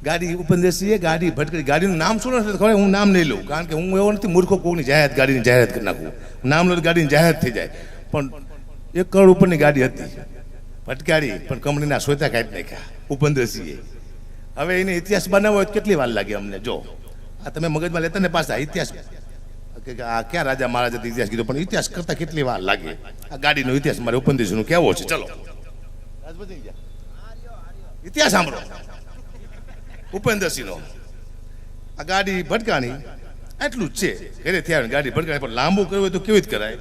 ગાડી ઉપેન્દ્રસિંહે ગાડી ભટકી, ગાડીનું નામ શું નથી ખબર, હું નામ નહીં લઉં, કારણ કે હું એવો નથી મૂર્ખો કોઈની જાહેરાત ગાડીની જાહેરાત કરી નાખું, નામ લો ગાડીની જાહેરાત થઈ જાય. પણ 1 કરોડ ઉપરની ગાડી હતી, ભટકાડી, પણ કંપનીના સોતા કાઢી નાખ્યા ઉપેન્દ્રસિંહે. હવે એને ઇતિહાસ બનાવવો હોય કેટલી વાર લાગે અમને? જો આ તમે મગજમાં લેતા ને પાછા ઇતિહાસ કે આ ક્યાં રાજા મહારાજા ઇતિહાસ કીધો, પણ ઇતિહાસ કરતા કેટલી વાર લાગે? આ ગાડીનો ઇતિહાસ મારે ઉપેન્દ્રસિંહનો કેવો છે, ચલો ઇતિહાસ સાંભળો ઉપેન્દ્રસિંહનો. આ ગાડી ભટકાણી એટલું જ છે, ઘરે થયા ગાડી ભટકાણી, પણ લાંબુ કરવું હોય તો કેવી રીતે કરાય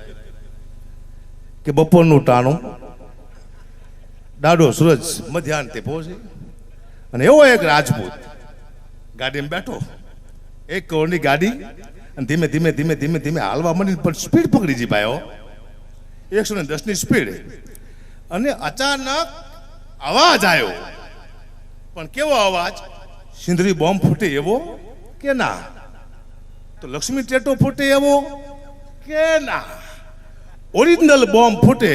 કે બપોરનું ટાણું, દાડો સૂરજ મધ્યાહન પહોંચે, અને એવો એક રાજપૂત ગાડીમાં બેઠો, 1 કરોડની ગાડી, અને ધીમે ધીમે ધીમે ધીમે ધીમે હાલવા માંડી, પણ સ્પીડ પકડી જી ભાઈઓ, 110ની સ્પીડ. અને અચાનક અવાજ આવ્યો, પણ કેવો અવાજ? સિંદરી બોમ્બ ફૂટે એવો કે ના? તો લક્ષ્મી ટેટો ફૂટે એવો કે ના? ઓરિજિનલ બોમ્બ ફૂટે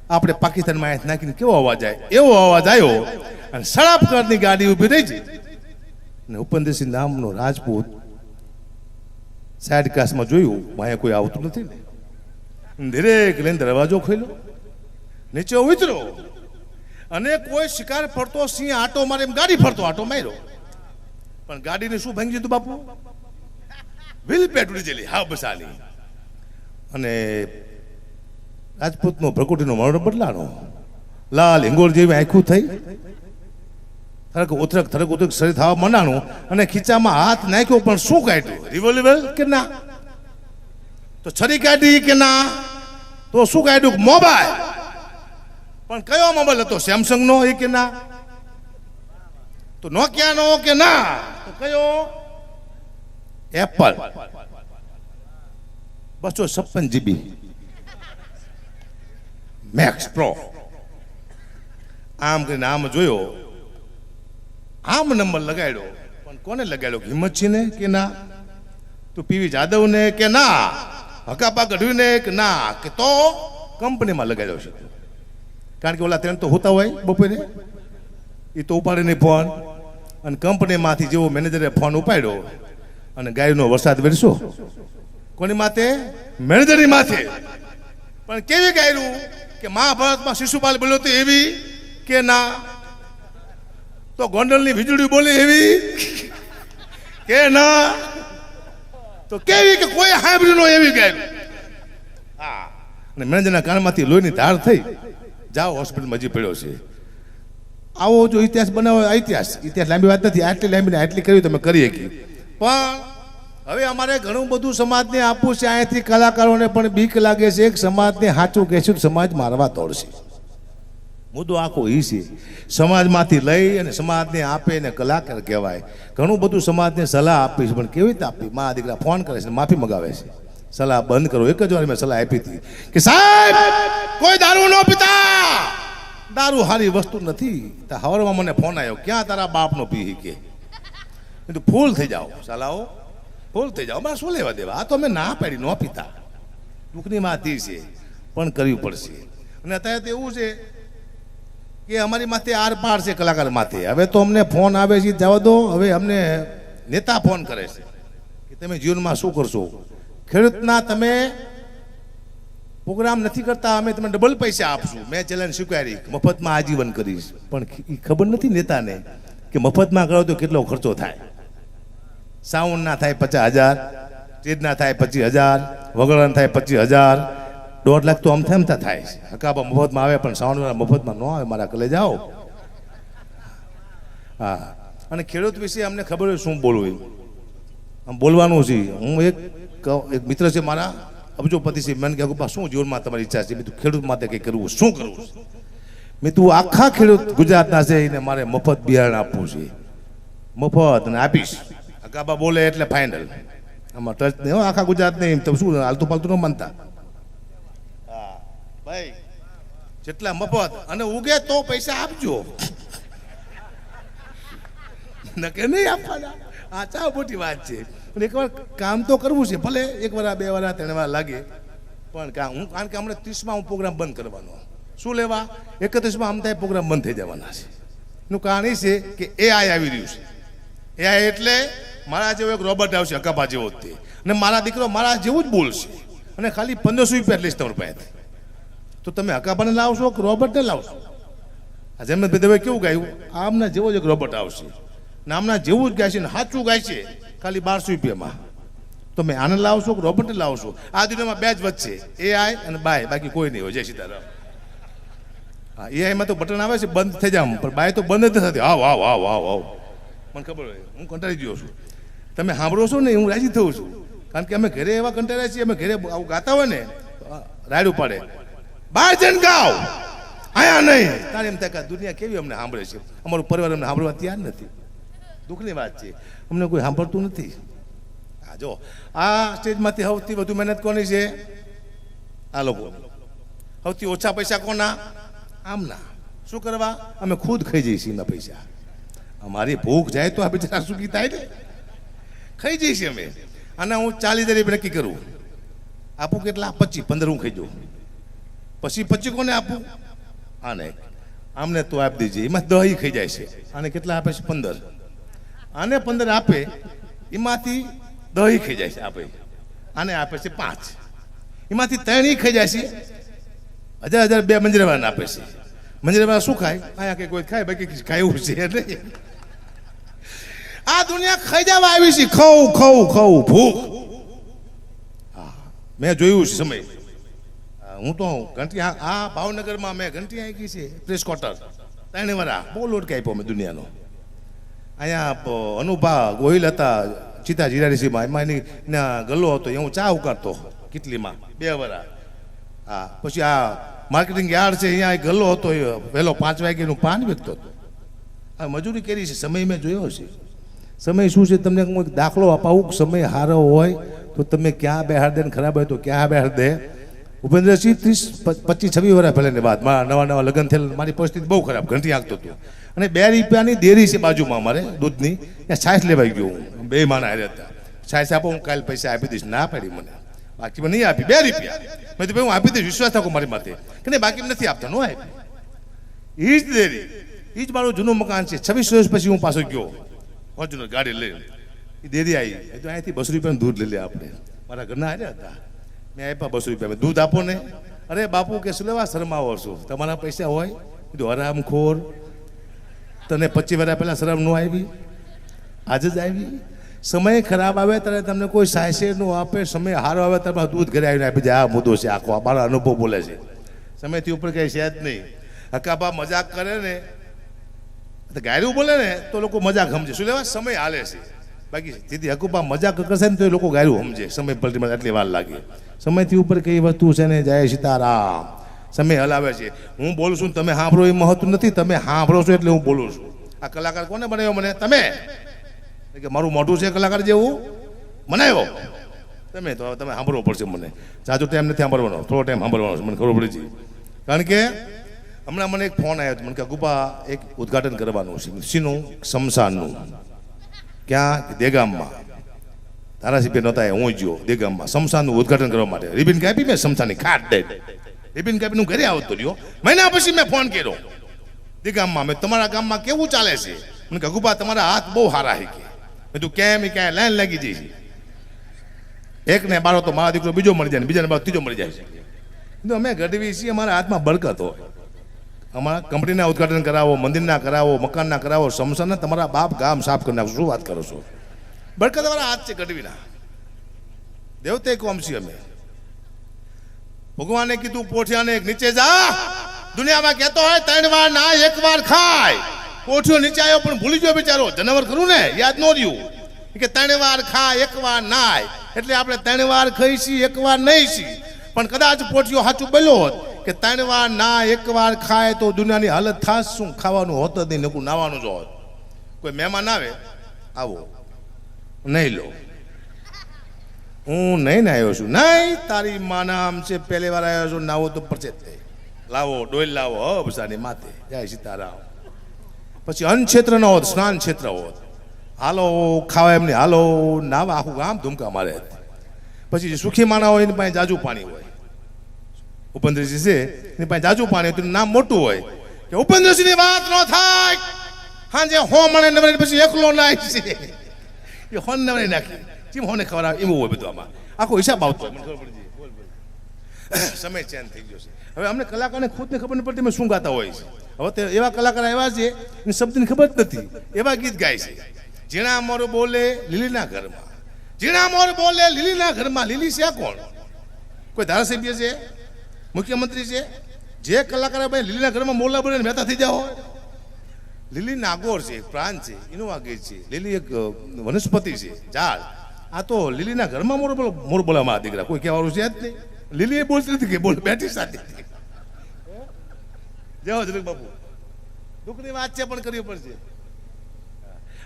આપણે પાકિસ્તાનમાં નાખીને કેવો અવાજ આવે એવો અવાજ આવ્યો, અને સળાપકરની ગાડી ઊભી રહી છે, અને ઉપેન્દ્રસિંહ નામનો રાજપૂત સાઈડ કાસમાં જોયું, અહીંયા કોઈ આવતું નથી ને, ધીરે લઈને દરવાજો ખોલ્યો, નીચે ઉતરો, અને કોઈ શિકાર ફરતો સિંહ આટો મારે એમ ગાડી ફરતો આટો માર્યો, પણ ગાડીને શું ભાંગી દીધું બાપુ? વ્હીલ પેટ ઉડી ગયેલી, હા બસાલી. અને રાજપૂતનો ભ્રકુટીનો મરડો બદલાનો, લાલ હિંગોળ જેવી આંખું થઈ, થરક ઉતરક શરીર થવા માંડાણું, અને ખીચામાં હાથ નાખ્યો, પણ શું કાઢ્યું? રિવોલ્વર કે ના? તો છરી કાઢી કે ના? તો શું કાઢ્યું? મોબાઈલ. પણ કયો મોબાઈલ હતો? સેમસંગ નો એ કે ના? તો નોકિયા નો કે ના? તો કયો? Apple 256 GB max pro. આમ કરીને આમ જોયો, આમ નંબર લગાડ્યો, પણ કોને લગાડ્યો? હિંમતસિંહ ને કે ના? તો પીવી જાદવ ને કે ના? હકાપા ગઢવી ને કે ના? કે તો કંપનીમાં લગાડ્યો છે, કારણ કે ઓલા 3 તો હોતા હોય બપોરે, એ તો ઉપાડે નહીં ફોન, અને કંપનીમાંથી જેવો મેનેજરે ફોન ઉપાડ્યો, અને ગાયનો વરસાદ વરસ્યો કોની માથે? મેનેજરની માથે. પણ કેવી ગાયરું કે મહાભારતમાં શિશુપાલ બોલ્યો તો એવી કે ના? તો ગોંડલની વીજળી બોલે એવી કે ના? તો કેવી કે કોઈ સાંભળ્યું ન એવી ગાયરું. હા, અને મેનેજરના કાનમાંથી લોહીની ધાર થઈ, જાઓ હોસ્પિટલમાં હજી પડ્યો છે. આવો જો ઇતિહાસ બનાવો, ઇતિહાસ લાંબી વાત નથી, આટલી લાંબી આટલી કરી તમે કરી શકીએ. પણ હવે અમારે ઘણું બધું સમાજને આપવું છે, અહીંયાથી કલાકારોને પણ બીક લાગે છે, એક સમાજને સાચું કહેશું તો સમાજ મારવા તોડશે. મુદ્દો આખો એ છે, સમાજમાંથી લઈ અને સમાજને આપે ને કલાકાર કહેવાય. ઘણું બધું સમાજને સલાહ આપી છે, પણ કેવી રીતે આપી? મા દીકરા ફોન કરે છે, માફી મગાવે છે, સલાહ બંધ કરો. એક જ વાર મેં સલાહ આપી હતી કે સાહેબ કોઈ દારૂ ન પીતા, દારૂ સારી વસ્તુ નથી. હવારમાં મને ફોન આવ્યો, ક્યાં તારા બાપનો પી કે ફૂલ થઈ જાઓ, સલાહો ફૂલ થઈ જાઓ, મારે શું લેવા દેવા? આ તો અમે ના પાડી, ન પીતા. દુઃખની વાત એ છે, પણ કરવી પડશે. અને અત્યારે તો એવું છે કે અમારી માથે આર પાર છે, કલાકાર માથે. હવે તો અમને ફોન આવે છે, જવા દો. હવે અમને નેતા ફોન કરે છે કે તમે જીવનમાં શું કરશો? ખેડૂતના તમે પ્રોગ્રામ નથી કરતા, અમે તમને ડબલ પૈસા આપશું. મેં ચેલેન્જ સ્વીકારી, મફતમાં આજીવન કરીશ. પણ એ ખબર નથી નેતાને કે મફતમાં કરો તો કેટલો ખર્ચો થાય. સાઉન્ડ ના થાય 50,000, સ્ટેજ ના થાય 25,000, વગડાના થાય 25,000, 1.5 લાખ તો અમથા થાય. હકાબા મફતમાં આવે, પણ સાઉન્ડ વાળા મફતમાં ન આવે. મારા કલે જાઓ. હા, અને ખેડૂત વિશે અમને ખબર હોય શું બોલવું, આમ બોલવાનું છે. હું એક મિત્ર છે મારા, અબજોપતિ છે, મને કહ્યું શું જીવનમાં તમારી ઈચ્છા છે? મેં તું ખેડૂત માટે કંઈ કરવું, શું કરવું? મેં તું આખા ખેડૂત ગુજરાતના છે એને મારે મફત બિયારણ આપવું છે, મફત, અને આપીશ. હકાબા બોલે એટલે ફાઇનલ. આમાં ટચ નહીં, આખા ગુજરાત નહીં. તમે શું હાલતું પાલતું ન માનતા? હા ભાઈ, જેટલા મફત, અને ઉગે તો પૈસા આપજો, નકે નહીં આપવાના. આ ચા મોટી વાત છે. પણ એકવાર કામ તો કરવું છે, ભલે 1 વાર 2 વાર 3 વાર લાગે, પણ કારણ કે હમણાં 30માં હું પ્રોગ્રામ બંધ કરવાનો. શું લેવા? 31માં આમ થાય પ્રોગ્રામ બંધ થઈ જવાના છે. એનું કારણ એ છે કે એઆઈ આવી રહ્યું છે. એઆઈ એટલે મારા જેવો એક રોબોટ આવશે અકાપા જેવો જ તે, અને મારા દીકરો મારા જેવું જ બોલશે, અને ખાલી 1500 રૂપિયા લઈશ તમારી પાસેથી. તો તમે અકાપાને લાવશો કે રોબોટને લાવશો? આ જન્મભાઈ દવે કેવું ગાયું? આમના જેવો જ એક રોબોટ આવશે, નામના જેવું જ ગાય છે ને સાચું ગાય છે ખાલી 1200 રૂપિયામાં. તમે આને લાવશો કે રોબોટને લાવશો? આ દુનિયામાં બે જ વચ્ચે એઆઈ અને બાય, બાકી કોઈ નહીં હોય. જય સીતારામ. હા, એઆઈમાં તો બટન આવે છે બંધ થઈ જાય, પણ બાય તો બંધ જ નથી થતી. આવ આવ આવ આવ આવ, મને ખબર હોય, હું કંટાળી ગયો છું. તમે સાંભળો છો ને, હું રાજી થઉં છું, કારણ કે અમે ઘરે એવા કંટાળ્યા છીએ. અમે ઘરે આવું ગાતા હોય ને, રાયડું પાડે, બહાર જઈને ગાવ, આયા નહીં. તારે એમ થાય કે દુનિયા કેવી અમને સાંભળે છે, અમારું પરિવાર અમને સાંભળવા તૈયાર નથી. દુઃખની વાત છે, અમને કોઈ સાંભળતું નથી. હા, જો આ સ્ટેજમાંથી સૌથી વધુ મહેનત કોની છે? આ લોકો. સૌથી ઓછા પૈસા કોના? આમના. શું કરવા? અમે ખુદ ખાઈ જઈએ છીએ એમના પૈસા. અમારી ભૂખ જાય તો આ બિચારા સુખી થાય ને, ખાઈ જઈએ છીએ અમે. અને હું 40,000 નક્કી કરું, આપું કેટલા? 25, 15 હું ખાઈ જાઉં. પછી 25 કોને આપું? આને. આમને તો આપી દેજે, એમાં દહીં ખાઈ જાય છે. આને કેટલા આપે છે? 15. આને 15 આપે, એમાંથી દહીં ખાઈ જાય છે આપે. આને આપે છે 5, એમાંથી 3 ખાઈ જાય છે. 1000 2 મંજરાવાને આપે છે. મંજરાવા શું ખાય? અહીંયા કે કોઈ ખાય, બાકી ખાયું છે એટલે આ દુનિયા ખાઈ જવા આવી છે. ખવું ખવું ખવું ભૂખ. હા, મેં જોયું છે સમય. હું તો ઘંટી આ ભાવનગરમાં મેં ઘંટી આંકી છે, પ્રેસ ક્વાર્ટર 3 વરા બહુ લોટ કાપ્યો મેં દુનિયાનો. અહીંયા અનુભા ગોહિલ હતા ચિતા જીરાડીસીમાં, એમાં એની ગલ્લો હતો, એ હું ચા ઉકાળતો કેટલીમાં 2 વરા. હા, પછી આ માર્કેટિંગ યાર્ડ છે, અહીંયા એક ગલ્લો હતો, એ વહેલો 5 વાગ્યાનું પાન વેચતો હતો. આ મજૂરી કરી છે. સમય મેં જોયો છે. સમય શું છે તમને હું એક દાખલો અપાવું. સમય સારો હોય તો તમે ક્યાં બેહાડ દે, ખરાબ હોય તો ક્યાં બેહાડ દે. ભૂપેન્દ્રસિંહ 30 25 26 વર્ષ પહેલાંની વાત, મારા નવા લગ્ન થયેલ, મારી પરિસ્થિતિ બહુ ખરાબ, ઘંટી આંકતો હતો, અને 2 રૂપિયાની ડેરી છે બાજુમાં અમારે દૂધની, ત્યાં છાશ લેવાઈ ગયો. હું 2 માણા હારે હતા. છાશ આપો, હું કાલે પૈસા આપી દઈશ. ના પાડી મને, બાકી મને નહીં આપી. 2 રૂપિયા મેં તો ભાઈ હું આપી દઈશ, વિશ્વાસ રાખો મારી માથે કે નહીં, બાકી નથી આપતા. નો આપી. એ જ ડેરી, એ જ મારું જૂનું મકાન છે. 26 વર્ષ પછી હું પાછો ગયો ફોર્ચ્યુનર ગાડી લઈને, એ ડેરી આવી. એ તો અહીંથી 200 રૂપિયાનું દૂધ લઈ લે આપણે. મારા ઘરના હારે હતા, મેં આપ્યા 200 રૂપિયા. મેં દૂધ આપો ને. અરે બાપુ કે શું લેવા શરમાવો છો? તમારા પૈસા હોય? કીધું હરામખોર, તને 25 વર્ષ પહેલાં શરમ ન આવી? આજે જ આવી? સમય ખરાબ આવે ત્યારે તમને કોઈ સાયસે ન આપે, સમય સારો આવે ત્યારે દૂધ ઘરે આવીને આપી જાય. આ મુદ્દો છે આખો, આ મારો અનુભવ બોલે છે. સમયથી ઉપર કંઈ છે જ નહીં. હકાબા મજાક કરે ને, ગાયરું બોલે ને તો લોકો મજાક સમજે. શું લેવા? સમય હાલે છે. બાકી દીદી હકુબા મજાક કરશે ને તો એ લોકો ગાયરું સમજે. સમય પલટીમાં આટલી વાર લાગે. સમયથી ઉપર કઈ વસ્તુ છે ને, જય સીતારામ. સમય હલાવે છે. હું બોલું છું, તમે સાંભળો એ મહત્વ નથી. તમે સાંભળો છો એટલે હું બોલું છું. આ કલાકાર કોને બનાવ્યો મને? તમે. કે મારું મોઢું છે કલાકાર જેવું બનાવ્યો તમે. તો તમે સાંભળવો પડશે. મને જાજો ટાઈમ નથી સાંભળવાનો, થોડો ટાઈમ સાંભળવાનો છે, મને ખબર પડી છે. કારણ કે હમણાં મને એક ફોન આવ્યો હતો, મને કે ગુપા એક ઉદ્ઘાટન કરવાનું છે. શીનું? શમશાનનું. ક્યાં? દેગામમાં. ધારાસભ્ય નહોતા, હું ગયો દેગામમાં શમશાનનું ઉદ્ઘાટન કરવા માટે. રિબિન કાપી મેં શમશાનની ખાટ દે. રિબિન કાપીને હું ઘરે આવતો રહ્યો. મહિના પછી મેં ફોન કર્યો દેગામમાં. મેં તમારા ગામમાં કેવું ચાલે છે? મને કે ગુપા તમારા હાથ બહુ સારા છે કે. મેં તું કેમ? ક્યાંય લાઈન લાગી જઈ છે. એકને બારો તો મારા દીકરો બીજો મળી જાય, બીજાને બારો ત્રીજો મળી જાય છે. કીધું અમે ગઢવી છીએ, અમારા હાથમાં બરકત હોય. અમારા કંપનીના ઉદ્ઘાટન કરાવો, મંદિરના કરાવો, મકાનના કરાવો, શમશાનના તમારા બાપ ગામ સાફ કરી નાખો. શું વાત કરો છો? બરકત અમારા હાથ છે ગઢવીના. દેવતે કોમ છીએ અમે. ભગવાને કીધું પોઠિયાને નીચે જા. દુનિયામાં કહેતો હોય 3 વાર ના 1 વાર ખાય. પોઠિયો નીચે આવ્યો પણ ભૂલી ગયો બિચારો. જનાવર ખરું ને, યાદ ન રહ્યું કે 3 વાર ખાય 1 વાર નાય. એટલે આપણે 3 વાર ખાઈ છીએ, 1 વાર નહીં છીએ. પણ કદાચ પોઠિયો સાચું બોલ્યો હોત કે 3 વાર ના 1 વાર ખાય તો દુનિયાની હાલત થાસ શું? ખાવાનું હોત જ નહીં, નકું નાવાનું જ હોત. કોઈ મહેમાન આવે, આવો નહીં લો, હું નહીં આવ્યો છું. નહીં, તારી માના આમ છે, પહેલી વાર આવ્યો છું, નાવો તો પરચે લાવો, ડોલ લાવો, હબસાની માથે. જય સીતારામ. પછી અન્ન ક્ષેત્ર ન હોત, સ્નાન ક્ષેત્ર હોત. હાલો ખાવા એમને, હાલો નાવા, આખું ગામ ધૂમકા મારે. પછી જે સુખી માણા હોય એની પાસે જાજુ પાણી હોય. ઉપેન્દ્રસિંહ છે એની પાસે જાજુ પાણી હોય, નામ મોટું હોય કે ઉપેન્દ્રસિંહની વાત ન થાય. હા જે હો મને નવરી પછી એકલો ના છે એ હોન નવરી નાખી ચીમ હોને ખબર આવે એવું હોય બધું આમાં આખો હિસાબ આવતો હોય મને ખબર પડી જાય બોલ બોલ સમય ચેન્જ થઈ ગયો છે હવે અમને કલાકારને ખુદને ખબર નહીં પડતી મેં શું ગાતા હોય છે હવે તે એવા કલાકાર એવા છે એને શબ્દની ખબર જ નથી એવા ગીત ગાય છે ઝીણા મોર બોલે લીલીના ઘરમાં ઝીણા મોર બોલે લીલીના ઘરમાં લીલી છે કોણ કોઈ ધારાસભ્ય છે મુખ્યમંત્રી છે જે કલાકાર ભાઈ લીલીના ઘરમાં મોરલા બોલે મહેતા થઈ જાઓ લીલી નાગોર છે એક પ્રાંત છે એનું આ ગીત છે લીલી એક વનસ્પતિ છે ઝાડ આ તો લીલીના ઘરમાં મોર બોલામાં દીકરા કોઈ કહેવાનું છે જ નહીં લીલી એ બોલતી નથી કે બોલ બેઠી સાથે જાઓ જનક બાપુ દુઃખની વાત છે પણ કરવી પડશે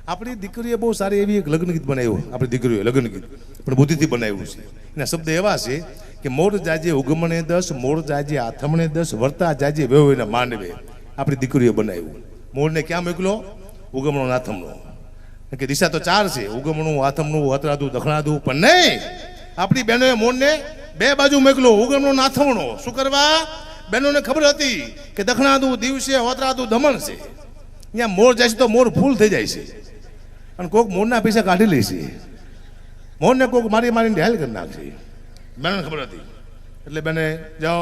આપણી દીકરીએ બહુ સારી એવી એક લગ્ન ગીત બનાવ્યું આપણી દીકરીઓએ લગ્ન ગીત પણ બુદ્ધિથી બનાવ્યું છે એના શબ્દ એવા છે કે મોર જાજે ઉગમણે 10 મોર જાજે આથમણે 10 વર્તા જાજે વેવના માંડવે આપણી દીકરીએ બનાવ્યું મોરને ક્યાં મોકલો ઉગમણો નાથમણો કે દિશા તો 4 છે ઉગમણું આથમણું અથડાદું દખણાદું પણ નહીં આપણી બહેનોએ મોરને બે બાજુ મોકલો ઉગમણો નાથમણો શું કરવા બહેનોને ખબર હતી કે દખણાદું દિવસે હોતરાદું દમણ છે અહીંયા મોર જાય છે તો મોર ફૂલ થઈ જાય છે અને કોઈક મોરના પૈસા કાઢી લે છે મોરને કોઈક મારી મારીને ઢેલ કરી નાખશે બહેનોને ખબર હતી એટલે બેને જાઓ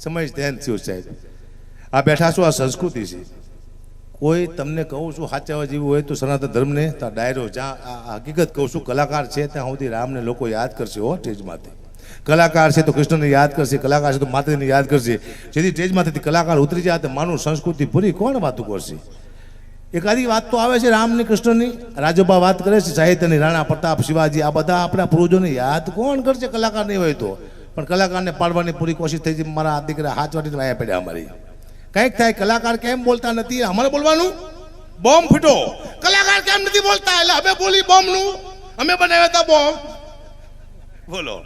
સમય ધ્યાન થયો સાહેબ આ બેઠા છો આ સંસ્કૃતિ છે કોઈ તમને કહું છું સાચા જેવું હોય તો સનાતન ધર્મને તો ડાયરો જ્યાં આ હકીકત કહું છું કલાકાર છે ત્યાં સુધી રામને લોકો યાદ કરશે હો સ્ટેજમાંથી કલાકાર છે તો કૃષ્ણને યાદ કરશે કલાકાર છે તો માતાજીને યાદ કરશે જેથી સ્ટેજમાંથી કલાકાર ઉતરી જાય તો માનું સંસ્કૃતિ પૂરી કોણ વાતું કરશે એકાદી વાત તો આવે છે રામની કૃષ્ણની રાજોબા વાત કરે છે સાહિત્યની રાણા પ્રતાપ શિવાજી આ બધા આપણા પૂર્વજોને યાદ કોણ કરશે કલાકાર નહીં હોય તો પણ કલાકારને પાડવાની પૂરી કોશિશ થઈ છે મારા દીકરા હાથ વાટીને વાયા પડ્યા અમારી કંઈક થાય કલાકાર કેમ બોલતા નથી અમારે બોલવાનું બોમ્બ ફૂટો કલાકાર કેમ નથી બોલતા એટલે અમે બોલી બોમ્બનું અમે બનાવ્યા હતા બોમ્બ બોલો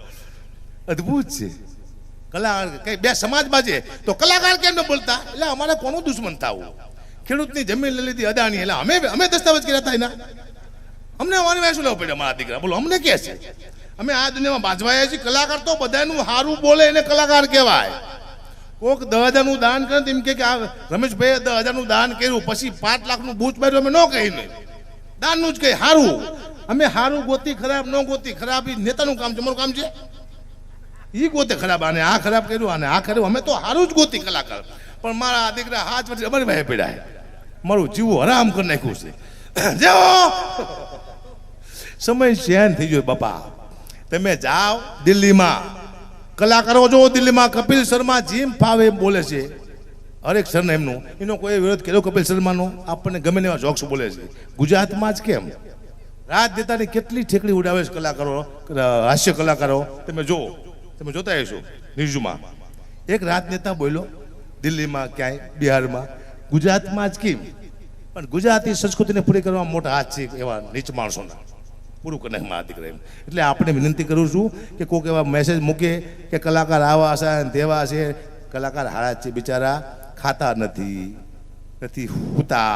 અદભુત છે કલાકાર કઈ બે સમાજમાં છે તો કલાકાર કેમ ન બોલતા એટલે અમારે કોનું દુશ્મન થવું ખેડૂતની જમીન લઈ લીધી અદાણી એટલે અમે દસ્તાવેજ કર્યા હતા એના અમને અમારી વાય શું લેવું પડે અમારા દીકરા બોલો અમને કે છે અમે આ દુનિયામાં બાજવાયા છીએ કલાકાર તો બધાનું સારું બોલે એને કલાકાર કહેવાય કોઈક 10,000નું દાન કરે એમ કે આ રમેશભાઈએ 10,000નું દાન કર્યું પછી 5 લાખનું બૂચ માર્યું અમે ન કહીને દાનનું જ કહી સારું અમે સારું ગોતી ખરાબ ન ગોતી ખરાબ એ નેતાનું કામ છે અમારું કામ છે એ ગોતે ખરાબ આને આ ખરાબ કર્યું આને આ કર્યું અમે તો સારું જ ગોતી કલાકાર પણ મારા દીકરા હાથ પછી અમારી ભાઈ પીડાય મારું જીવું હરામ કરી નાખ્યું છે જેવો સમય ચેન થઈ ગયો બાપા તમે જાઓ દિલ્હીમાં કલાકારો જો દિલ્હીમાં કપિલ શર્મા જેમ ફાવે એમ બોલે છે હરેક સરને એમનું એનો કોઈ વિરોધ કર્યો કપિલ શર્માનો આપણને ગમે એવા જોક્સ બોલે છે ગુજરાતમાં જ કેમ રાજનેતાની કેટલી ઠેકડી ઉડાવે છે કલાકારો હાસ્ય કલાકારો તમે જોતા હશો ન્યૂઝમાં એક રાજનેતા બોલ્યો દિલ્હીમાં ક્યાંય બિહારમાં ગુજરાતમાં જ કેમ પણ ગુજરાતી સંસ્કૃતિને પૂરી કરવામાં મોટા હાથ છે એવા નીચ માણસોના પૂરું કરી નાખ મારા દીકરા એમ એટલે આપણે વિનંતી કરું છું કે કોઈક એવા મેસેજ મૂકે કે કલાકાર આવા છે તેવા છે કલાકાર હારા છે બિચારા ખાતા નથી સૂતા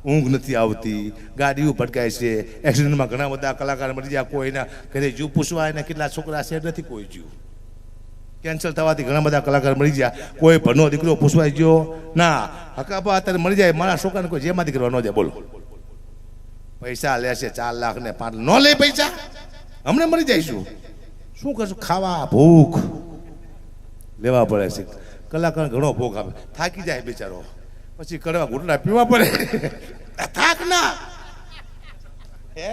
ઊંઘ નથી આવતી ગાડીઓ ભટકાય છે એક્સિડન્ટમાં ઘણા બધા કલાકાર મરી જાય કોઈના ઘરે જીવ પૂછવા એના કેટલા છોકરા છે નથી કોઈ જીવ કેન્સલ થવાથી ઘણા બધા કલાકાર મળી ગયા કોઈ ભણો દીકરો પૂછવાઈ ગયો ના હકાપા અત્યારે મળી જાય મારા છોકરાને કોઈ જેમાંથી કરવા ન જાય બોલો પૈસા લેશે 4 લાખ ને 5 ન લે પૈસા અમને મળી જઈશું શું કરશું ખાવા ભૂખ લેવા પડે છે કલાકાર ઘણો ભૂખ આપે થાકી જાય બિચારો પછી કડવા ઘૂંટડા પીવા પડે થાક ના હે